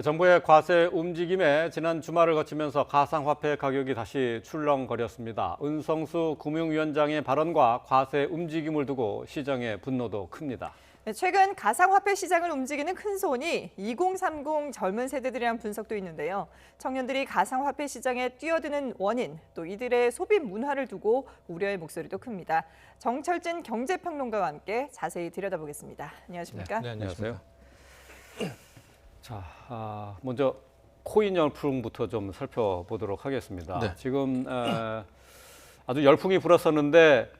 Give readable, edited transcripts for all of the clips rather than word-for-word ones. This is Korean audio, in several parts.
정부의 과세 움직임에 지난 주말을 거치면서 가상화폐 가격이 다시 출렁거렸습니다. 은성수 금융위원장의 발언과 과세 움직임을 두고 시장의 분노도 큽니다. 최근 가상화폐 시장을 움직이는 큰 손이 2030 젊은 세대들이란 분석도 있는데요. 청년들이 가상화폐 시장에 뛰어드는 원인, 또 이들의 소비 문화를 두고 우려의 목소리도 큽니다. 정철진 경제평론가와 함께 자세히 들여다보겠습니다. 안녕하십니까? 네, 안녕하세요. 자, 먼저 코인 열풍부터 좀 살펴보도록 하겠습니다. 네. 지금 아주 열풍이 불었었는데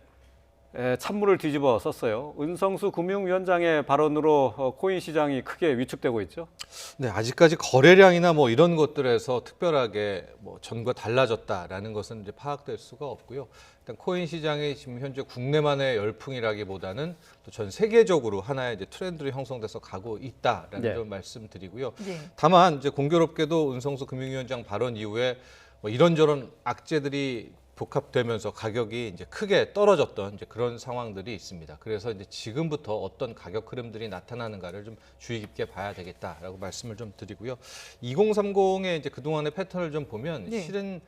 찬물을 뒤집어 썼어요. 은성수 금융위원장의 발언으로 코인 시장이 크게 위축되고 있죠. 네, 아직까지 거래량이나 뭐 이런 것들에서 특별하게 뭐 전과 달라졌다라는 것은 이제 파악될 수가 없고요. 일단 코인 시장이 지금 현재 국내만의 열풍이라기보다는 또 전 세계적으로 하나의 이제 트렌드로 형성돼서 가고 있다라는 네. 점 말씀드리고요. 네. 다만 이제 공교롭게도 은성수 금융위원장 발언 이후에 뭐 이런저런 악재들이 복합되면서 가격이 이제 크게 떨어졌던 이제 그런 상황들이 있습니다. 그래서 이제 지금부터 어떤 가격 흐름들이 나타나는가를 좀 주의 깊게 봐야 되겠다라고 말씀을 좀 드리고요. 2030의 이제 그동안의 패턴을 좀 보면 네. 실은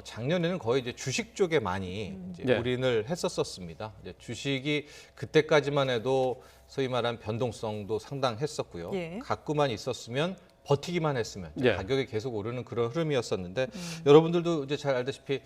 작년에는 거의 이제 주식 쪽에 많이 이제 네. 올인을 했었습니다. 이제 주식이 그때까지만 해도 소위 말한 변동성도 상당했었고요. 예. 갖고만 있었으면 버티기만 했으면 이제 예. 가격이 계속 오르는 그런 흐름이었었는데 여러분들도 이제 잘 알다시피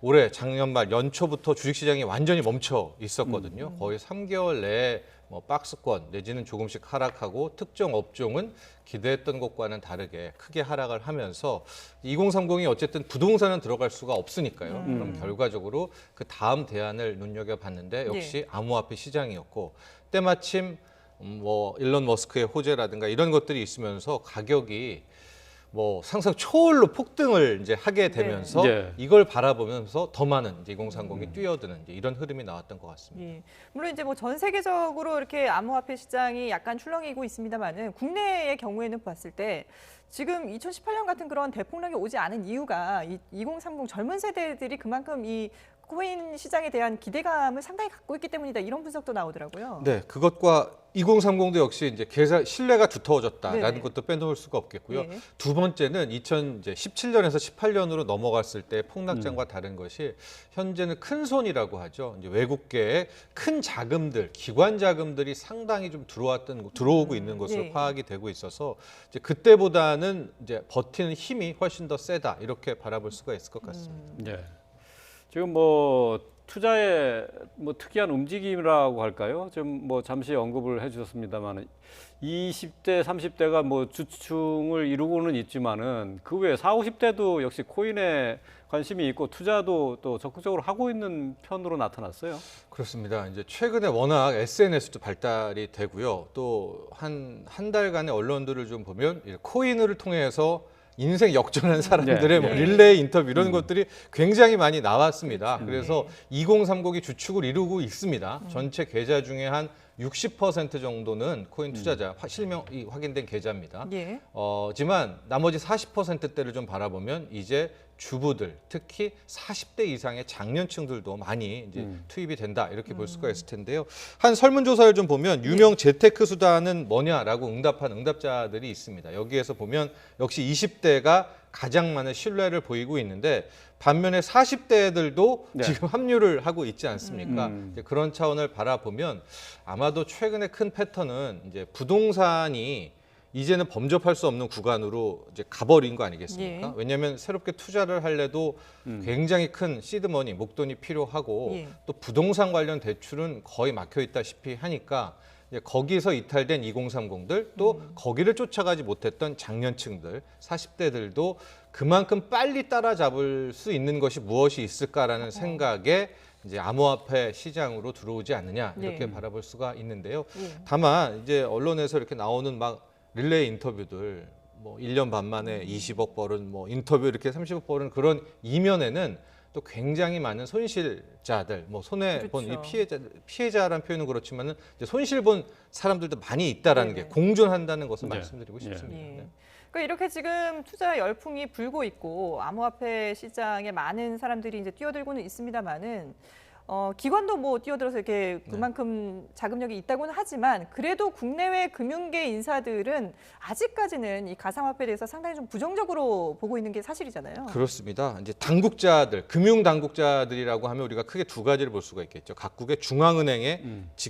올해 작년 말 연초부터 주식시장이 완전히 멈춰 있었거든요. 거의 3개월 내에 뭐 박스권 내지는 조금씩 하락하고 특정 업종은 기대했던 것과는 다르게 크게 하락을 하면서 2030이 어쨌든 부동산은 들어갈 수가 없으니까요. 그럼 결과적으로 그 다음 대안을 눈여겨봤는데 역시 암호화폐 시장이었고 때마침 뭐 일론 머스크의 호재라든가 이런 것들이 있으면서 가격이 뭐 상상 초월로 폭등을 이제 하게 되면서 네. 이걸 바라보면서 더 많은 이제 2030이 뛰어드는 이제 이런 흐름이 나왔던 것 같습니다. 예. 물론 이제 뭐 전 세계적으로 이렇게 암호화폐 시장이 약간 출렁이고 있습니다만은 국내의 경우에는 봤을 때 지금 2018년 같은 그런 대폭락이 오지 않은 이유가 이 2030 젊은 세대들이 그만큼 이 코인 시장에 대한 기대감을 상당히 갖고 있기 때문이다 이런 분석도 나오더라고요. 네, 그것과 2030도 역시 이제 신뢰가 두터워졌다라는 네네. 것도 빼놓을 수가 없겠고요. 네. 두 번째는 2017년에서 18년으로 넘어갔을 때 폭락장과 다른 것이 현재는 큰 손이라고 하죠. 이제 외국계의 큰 자금들, 기관 자금들이 상당히 좀 들어오고 있는 것으로 네. 파악이 되고 있어서 이제 그때보다는 이제 버티는 힘이 훨씬 더 세다 이렇게 바라볼 수가 있을 것 같습니다. 네. 지금 뭐 투자의 뭐 특이한 움직임이라고 할까요? 좀 뭐 잠시 언급을 해주셨습니다만 20대, 30대가 뭐 주충을 이루고는 있지만은 그 외에 40, 50대도 역시 코인에 관심이 있고 투자도 또 적극적으로 하고 있는 편으로 나타났어요. 그렇습니다. 이제 최근에 워낙 SNS도 발달이 되고요. 또 한 달간의 언론들을 좀 보면 코인을 통해서 인생 역전한 사람들의 뭐 네. 릴레이 인터뷰 이런 것들이 굉장히 많이 나왔습니다. 그렇죠. 그래서 네. 2030이 주축을 이루고 있습니다. 전체 계좌 중에 한 60% 정도는 코인 투자자 실명이 확인된 계좌입니다. 예. 지만 나머지 40%대를 좀 바라보면 이제 주부들, 특히 40대 이상의 장년층들도 많이 이제 투입이 된다 이렇게 볼 수가 있을 텐데요. 한 설문조사를 좀 보면 유명 재테크 수단은 뭐냐라고 응답한 응답자들이 있습니다. 여기에서 보면 역시 20대가 가장 많은 신뢰를 보이고 있는데 반면에 40대들도 네. 지금 합류를 하고 있지 않습니까? 이제 그런 차원을 바라보면 아마도 최근의 큰 패턴은 이제 부동산이 이제는 범접할 수 없는 구간으로 이제 가버린 거 아니겠습니까? 예. 왜냐하면 새롭게 투자를 하려도 굉장히 큰 시드머니, 목돈이 필요하고 예. 또 부동산 관련 대출은 거의 막혀 있다시피 하니까 이제 거기서 이탈된 2030들 또 거기를 쫓아가지 못했던 장년층들, 40대들도 그만큼 빨리 따라잡을 수 있는 것이 무엇이 있을까라는 생각에 이제 암호화폐 시장으로 들어오지 않느냐 이렇게 네. 바라볼 수가 있는데요. 예. 다만 이제 언론에서 이렇게 나오는 막 릴레이 인터뷰들 뭐 1년 반 만에 20억 벌은 뭐 인터뷰 이렇게 30억 벌은 그런 이면에는 또 굉장히 많은 손실자들, 뭐 손해 본 이 그렇죠. 피해자라는 표현은 그렇지만은 이제 손실 본 사람들도 많이 있다라는 네네. 게 공존한다는 것을 네. 말씀드리고 네. 싶습니다. 예. 네. 그러니까 이렇게 지금 투자 열풍이 불고 있고 암호화폐 시장에 많은 사람들이 이제 뛰어들고는 있습니다만은 기관도 뭐 뛰어들어서 이렇게 그만큼 자금력이 있다고는 하지만 그래도 국내외 금융계 인사들은 아직까지는 이 가상화폐에 대해서 상당히 좀 부정적으로 보고 있는 게 사실이잖아요. 그렇습니다. 이제 당국자들, 금융 당국자들이라고 하면 우리가 크게 두 가지를 볼 수가 있겠죠. 각국의 중앙은행에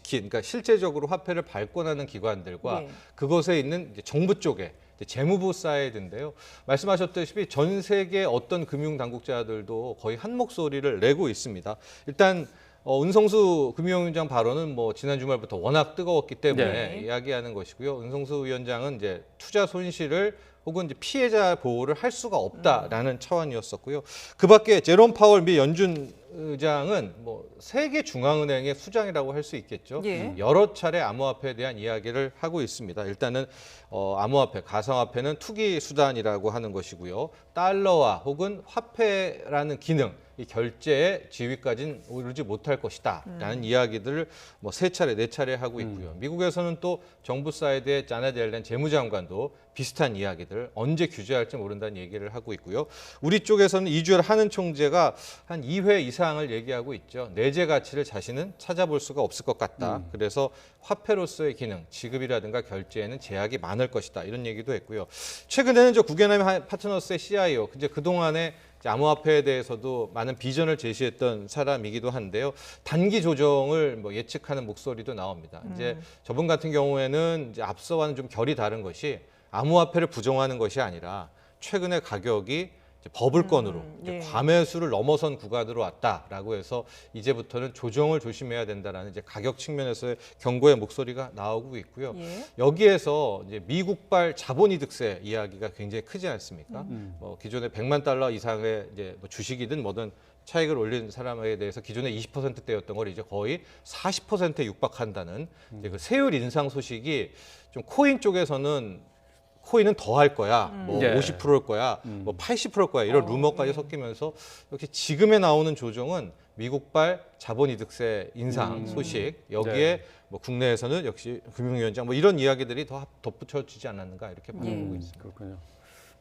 그러니까 실제적으로 화폐를 발권하는 기관들과 네. 그것에 있는 이제 정부 쪽에 재무부 사이드인데요. 말씀하셨다시피 전 세계 어떤 금융 당국자들도 거의 한 목소리를 내고 있습니다. 일단 은성수 금융위원장 발언은 뭐 지난 주말부터 워낙 뜨거웠기 때문에 네. 이야기하는 것이고요. 은성수 위원장은 이제 투자 손실을 혹은 이제 피해자 보호를 할 수가 없다라는 차원이었었고요. 그밖에 제롬 파월 미 연준 의장은 뭐 세계 중앙은행의 수장이라고 할 수 있겠죠. 예. 여러 차례 암호화폐에 대한 이야기를 하고 있습니다. 일단은 암호화폐, 가상화폐는 투기 수단이라고 하는 것이고요. 달러화 혹은 화폐라는 기능, 이 결제의 지위까지는 오르지 못할 것이다라는 이야기들을 뭐 세 차례, 네 차례 하고 있고요. 미국에서는 또 정부 사이드의 자넷 옐렌 재무장관도 비슷한 이야기들 언제 규제할지 모른다는 얘기를 하고 있고요. 우리 쪽에서는 이주열 하는 총재가 한 2회 이상을 얘기하고 있죠. 내재 가치를 자신은 찾아볼 수가 없을 것 같다. 그래서 화폐로서의 기능, 지급이라든가 결제에는 제약이 많을 것이다. 이런 얘기도 했고요. 최근에는 저 구겐하임 파트너스의 CIO, 이제 그동안에 암호화폐에 대해서도 많은 비전을 제시했던 사람이기도 한데요. 단기 조정을 뭐 예측하는 목소리도 나옵니다. 이제 저분 같은 경우에는 이제 앞서와는 좀 결이 다른 것이 암호화폐를 부정하는 것이 아니라 최근에 가격이 이제 버블권으로 예. 과매수를 넘어선 구간으로 왔다라고 해서 이제부터는 조정을 조심해야 된다라는 이제 가격 측면에서의 경고의 목소리가 나오고 있고요. 예. 여기에서 이제 미국발 자본이득세 이야기가 굉장히 크지 않습니까? 기존에 100만 달러 이상의 이제 뭐 주식이든 뭐든 차익을 올린 사람에 대해서 기존에 20%대였던 걸 이제 거의 40%에 육박한다는 이제 그 세율 인상 소식이 좀 코인 쪽에서는 코인은 더 할 거야, 뭐 네. 50%일 거야, 뭐 80%일 거야 이런 루머까지 섞이면서 역시 지금에 나오는 조정은 미국발 자본이득세 인상 소식 여기에 네. 뭐 국내에서는 역시 금융위원장 뭐 이런 이야기들이 더 덧붙여지지 않았는가 이렇게 바라보고 있습니다. 그렇군요.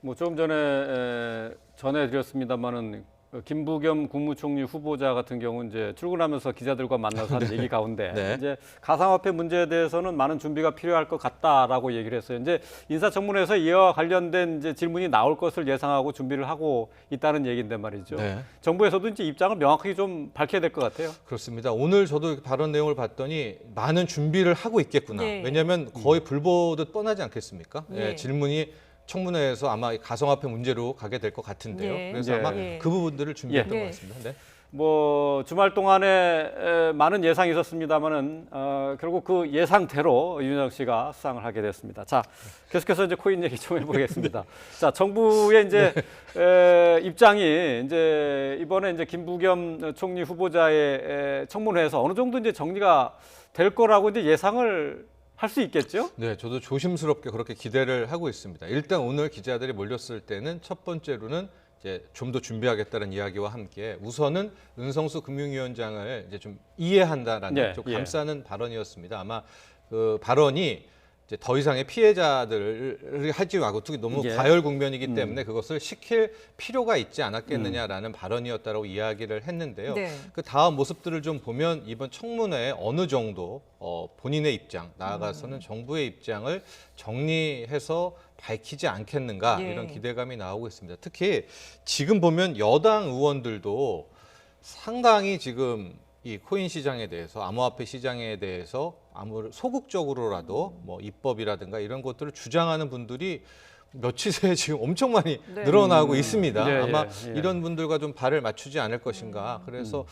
뭐 조금 전에 전해드렸습니다만은 김부겸 국무총리 후보자 같은 경우는 이제 출근하면서 기자들과 만나서 한 얘기 가운데 네. 이제 가상화폐 문제에 대해서는 많은 준비가 필요할 것 같다라고 얘기를 했어요. 이제 인사청문회에서 이와 관련된 이제 질문이 나올 것을 예상하고 준비를 하고 있다는 얘기인데 말이죠. 네. 정부에서도 이제 입장을 명확하게 좀 밝혀야 될 것 같아요. 그렇습니다. 오늘 저도 발언 내용을 봤더니 많은 준비를 하고 있겠구나. 네. 왜냐하면 거의 불보듯 뻔하지 않겠습니까? 네. 예, 질문이 청문회에서 아마 이 가상화폐 문제로 가게 될 것 같은데요. 네. 그래서 예. 아마 예. 그 부분들을 준비했던 예. 것 같습니다. 네. 뭐 주말 동안에 많은 예상이 있었습니다만은 결국 그 예상대로 윤여정 씨가 수상을 하게 됐습니다. 자, 계속해서 이제 코인 얘기 좀 해보겠습니다. 자, 정부의 이제 입장이 이제 이번에 이제 김부겸 총리 후보자의 청문회에서 어느 정도 이제 정리가 될 거라고 이제 예상을 할 수 있겠죠? 네, 저도 조심스럽게 그렇게 기대를 하고 있습니다. 일단 오늘 기자들이 몰렸을 때는 첫 번째로는 이제 좀 더 준비하겠다는 이야기와 함께 우선은 은성수 금융위원장을 이제 좀 이해한다라는 네, 좀 예. 감싸는 발언이었습니다. 아마 그 발언이 이제 더 이상의 피해자들을 하지 말고 특히 너무 예. 과열 국면이기 때문에 그것을 시킬 필요가 있지 않았겠느냐라는 발언이었다고 이야기를 했는데요. 네. 그 다음 모습들을 좀 보면 이번 청문회에 어느 정도 본인의 입장, 나아가서는 정부의 입장을 정리해서 밝히지 않겠는가 예. 이런 기대감이 나오고 있습니다. 특히 지금 보면 여당 의원들도 상당히 지금 이 코인 시장에 대해서 암호화폐 시장에 대해서 아무 소극적으로라도 뭐 입법이라든가 이런 것들을 주장하는 분들이 며칠 새에 지금 엄청 많이 네. 늘어나고 있습니다. 예, 아마 예, 예. 이런 분들과 좀 발을 맞추지 않을 것인가. 그래서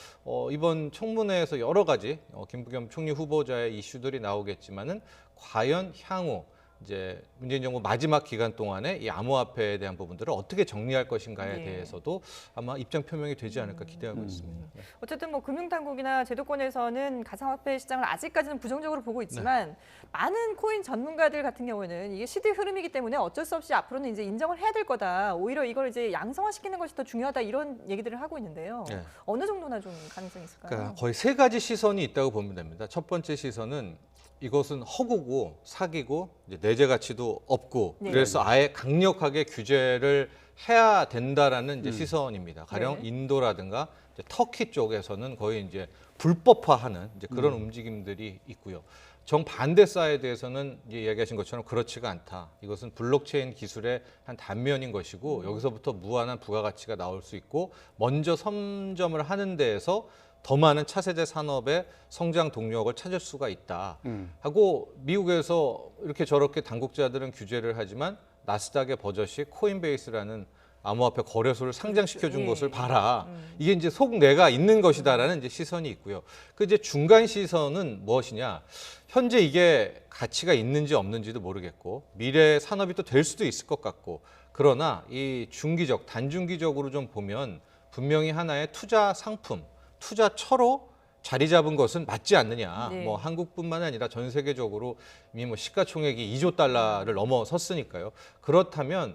이번 청문회에서 여러 가지 김부겸 총리 후보자의 이슈들이 나오겠지만은 과연 향후 이제 문재인 정부 마지막 기간 동안에 이 암호화폐에 대한 부분들을 어떻게 정리할 것인가에 네. 대해서도 아마 입장 표명이 되지 않을까 기대하고 있습니다. 네. 어쨌든 뭐 금융당국이나 제도권에서는 가상화폐 시장을 아직까지는 부정적으로 보고 있지만 많은 코인 전문가들 같은 경우에는 이게 시대의 흐름이기 때문에 어쩔 수 없이 앞으로는 이제 인정을 해야 될 거다. 오히려 이걸 이제 양성화시키는 것이 더 중요하다 이런 얘기들을 하고 있는데요. 네. 어느 정도나 좀 가능성이 있을까요? 그러니까 거의 세 가지 시선이 있다고 보면 됩니다. 첫 번째 시선은 이것은 허구고 사기고 이제 내재 가치도 없고 네. 그래서 아예 강력하게 규제를 해야 된다라는 이제 시선입니다. 가령 네. 인도라든가 이제 터키 쪽에서는 거의 이제 불법화하는 이제 그런 움직임들이 있고요. 정반대 사이드에서는 이제 이야기하신 것처럼 그렇지가 않다. 이것은 블록체인 기술의 한 단면인 것이고 여기서부터 무한한 부가가치가 나올 수 있고 먼저 선점을 하는 데에서 더 많은 차세대 산업의 성장 동력을 찾을 수가 있다 하고 미국에서 이렇게 저렇게 당국자들은 규제를 하지만 나스닥의 버젓이 코인베이스라는 암호화폐 거래소를 상장시켜 준 예. 것을 봐라. 이게 이제 속내가 있는 것이다라는 이제 시선이 있고요. 그 이제 중간 시선은 무엇이냐? 현재 이게 가치가 있는지 없는지도 모르겠고 미래 산업이 또 될 수도 있을 것 같고 그러나 이 중기적, 단중기적으로 좀 보면 분명히 하나의 투자 상품, 투자처로 자리 잡은 것은 맞지 않느냐. 네. 뭐 한국뿐만 아니라 전 세계적으로 이미 뭐 시가총액이 2조 달러를 넘어섰으니까요. 그렇다면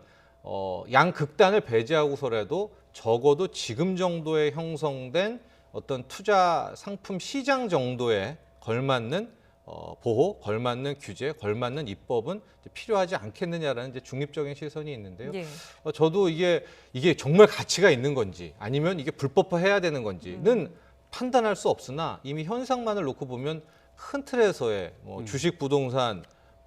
양극단을 배제하고서라도 적어도 지금 정도에 형성된 어떤 투자 상품 시장 정도에 걸맞는 보호, 걸맞는 규제, 걸맞는 입법은 필요하지 않겠느냐라는 이제 중립적인 시선이 있는데요. 예. 저도 이게 정말 가치가 있는 건지 아니면 이게 불법화해야 되는 건지는 판단할 수 없으나 이미 현상만을 놓고 보면 큰 틀에서의 뭐 주식, 부동산,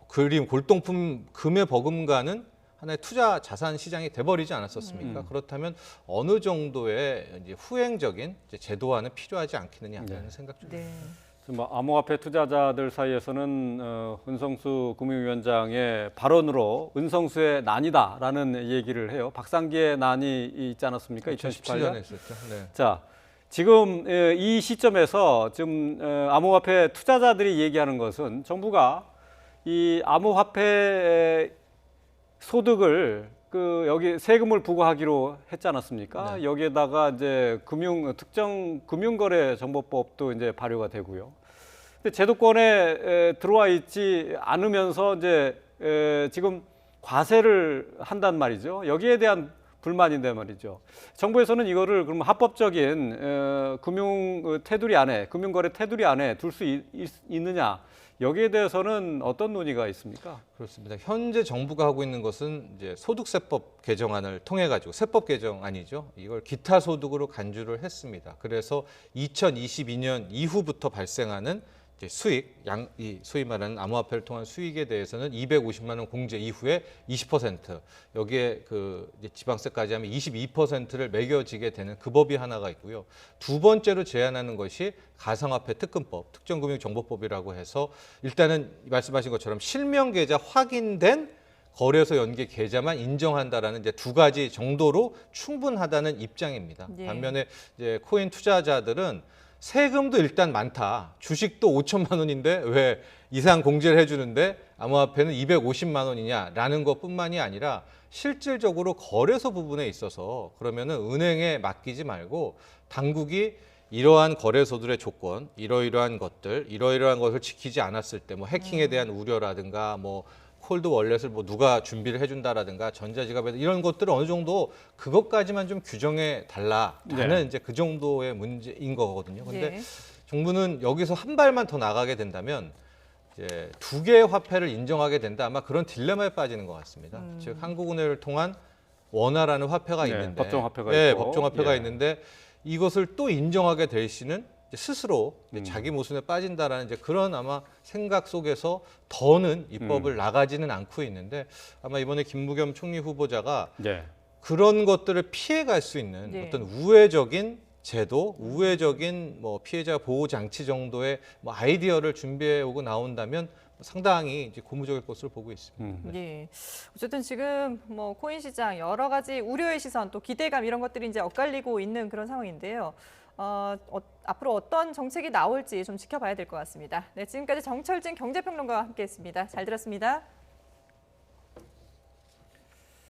그림, 골동품 금에 버금가는 하나의 투자 자산 시장이 돼버리지 않았었습니까? 그렇다면 어느 정도의 이제 후행적인 이제 제도화는 필요하지 않겠느냐라는 생각 좀. 네. 뭐 암호화폐 투자자들 사이에서는 은성수 금융위원장의 발언으로 은성수의 난이다라는 얘기를 해요. 박상기의 난이 있지 않았습니까? 2018년 2017년에 했었죠. 네. 자, 지금 이 시점에서 지금 암호화폐 투자자들이 얘기하는 것은 정부가 이 암호화폐 소득을 여기 세금을 부과하기로 했지 않았습니까? 네. 여기에다가 이제 특정 금융거래 정보법도 이제 발효가 되고요. 근데 제도권에 들어와 있지 않으면서 이제 지금 과세를 한단 말이죠. 여기에 대한 불만인데 말이죠. 정부에서는 이거를 그럼 합법적인 금융 테두리 안에, 금융거래 테두리 안에 둘 수 있느냐? 여기에 대해서는 어떤 논의가 있습니까? 그렇습니다. 현재 정부가 하고 있는 것은 이제 소득세법 개정안을 통해 가지고 세법 개정안이죠. 이걸 기타 소득으로 간주를 했습니다. 그래서 2022년 이후부터 발생하는 이제 수익, 소위 말하는 암호화폐를 통한 수익에 대해서는 250만 원 공제 이후에 20%, 여기에 이제 지방세까지 하면 22%를 매겨지게 되는 그 법이 하나가 있고요. 두 번째로 제안하는 것이 가상화폐 특근법, 특정금융정보법이라고 해서 일단은 말씀하신 것처럼 실명 계좌 확인된 거래소 연계 계좌만 인정한다라는 이제 두 가지 정도로 충분하다는 입장입니다. 예. 반면에 이제 코인 투자자들은 세금도 일단 많다. 주식도 5천만 원인데 왜 이상 공제를 해주는데 암호화폐는 250만 원이냐라는 것뿐만이 아니라 실질적으로 거래소 부분에 있어서 그러면은 은행에 맡기지 말고 당국이 이러한 거래소들의 조건, 이러이러한 것을 지키지 않았을 때 뭐 해킹에 대한 우려라든가 뭐 콜드 월렛을 뭐 누가 준비를 해준다라든가 전자지갑에 이런 것들을 어느 정도 그것까지만 좀 규정해 달라라는 네. 이제 그 정도의 문제인 거거든요. 근데 예. 정부는 여기서 한 발만 더 나가게 된다면 이제 두 개의 화폐를 인정하게 된다. 아마 그런 딜레마에 빠지는 것 같습니다. 즉 한국은행을 통한 원화라는 화폐가 네, 있는데, 법정 화폐가 네, 있고. 법정 화폐가 예. 있는데 이것을 또 인정하게 될 시는 스스로 자기 모순에 빠진다라는 이제 그런 아마 생각 속에서 더는 입법을 나가지는 않고 있는데 아마 이번에 김부겸 총리 후보자가 네. 그런 것들을 피해갈 수 있는 네. 어떤 우회적인 제도, 우회적인 뭐 피해자 보호 장치 정도의 뭐 아이디어를 준비해 오고 나온다면 상당히 이제 고무적일 것으로 보고 있습니다. 예. 어쨌든 지금 뭐 코인 시장 여러 가지 우려의 시선 또 기대감 이런 것들이 이제 엇갈리고 있는 그런 상황인데요. 앞으로 어떤 정책이 나올지 좀 지켜봐야 될 것 같습니다. 네, 지금까지 정철진 경제평론가와 함께했습니다. 잘 들었습니다.